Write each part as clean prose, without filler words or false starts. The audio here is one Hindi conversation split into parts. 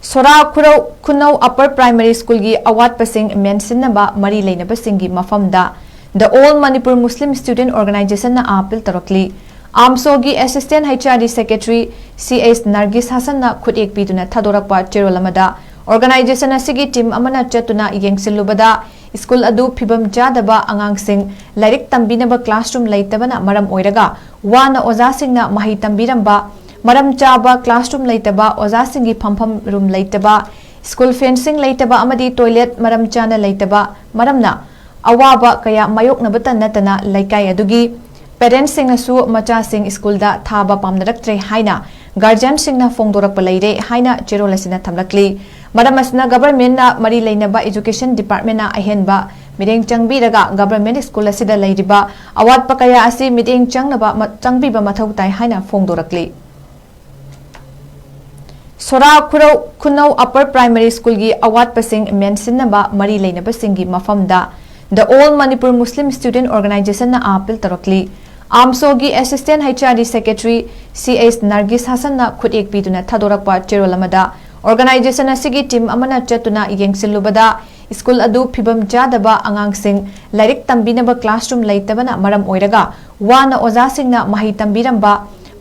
𝗦𝗛𝗢𝗥𝗔 𝗞𝗛𝗨 प्राइमरी स्कूल की अवाटपसिंग मेंसिनबा मरी लेनबसिंगी मफमदा the all Manipur Muslim student organisation appeal तौरक्ली आमसो की assistant HRD secretary CS Nargis Hasan खुदेक पीदुना थादोरक्पा चेरोल अमदा ऑर्गेनाइजेशन असिगी टीम अमना चतुना येंगसिलुबदा स्कूल अदु फिबम चादबा अंगांगसिंग लाइरिक तंबिनबा क्लासरूम लेतबना मरम ओइरगा वाना ओजासिंगना मही तंबिरंबा मरम चाबा क्लासरूम लेतबा ओजासिंगी फंफम रूम लेतबा स्कूल फेंसिंग लेतबा अमदी टॉयलेट मरम चाना लेतबा मरमना अवाबा कया मायोकनबत नतना लेकाय अदुगी पेरेंट्स सिंगसु मचासिंग स्कूल दा थाबा पामनरक्त्रे हाइना गार्जियन सिंगना फोंदोरक्पा लेरे हाइना चेरोलसिना थमलक्ली मरम असना गवर्नमेंट ना मरी लेनबा एजुकेशन डिपार्टमेंट ना अहेनबा मिरेंग चंगबीरगा गवर्नमेंट स्कूल असिदा लेरिबा अवाटपा कया असि मिरेंग चंगनबा चंगबीबा मथौ ताई हाइना फोंदोरक्ली 𝗦𝗛𝗢𝗥𝗔 प्राइमरी स्कूल की अवाटपसिंग मेंसिनबा मरी लेनबसिंगी मफमदा the all Manipur Muslim student organisation appeal तौरक्ली आमसो की assistant HRD secretary CS Nargis Hasan खुदेक पीदुना थादोरक्पा चेरोल अमदा ऑर्गेनाइजेशन असिगी टीम अमना चतुना येंगसिलुबदा स्कूल अदु फिबम चादबा अंगांगसिंग लाइरिक तंबिनबा क्लासरूम लेतबना मरम ओइरगा वाना ओजासिंगना मही तंबिरंबा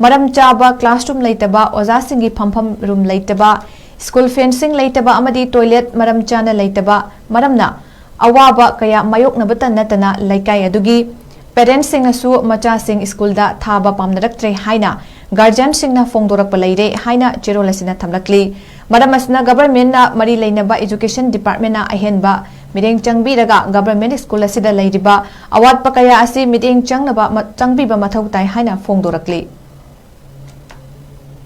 मरम चाबा क्लासरूम लेतबा ओजासिंगी फंफम रूम लेतबा स्कूल फेंसिंग लेतबा अमदी टॉयलेट मरम चाना लेतबा मरमना अवाबा कया मायोकनबत नतना लेकाय अदुगी पेरेंट्स सिंगसु मचासिंग स्कूल दा थाबा पामनरक्त्रे हाइना गार्जियन सिंगना फोंदोरक्पा लेरे हाइना चेरोलसिना थमलक्ली मरम असना गवर्नमेंट ना मरी लेनबा एजुकेशन डिपार्टमेंट ना अहेनबा मिरेंग चंगबीरगा गवर्नमेंट स्कूल असिदा लेरिबा अवाटपा कया असि मिरेंग चंगनबा चंगबीबा मथौ ताई हाइना फोंदोरक्ली।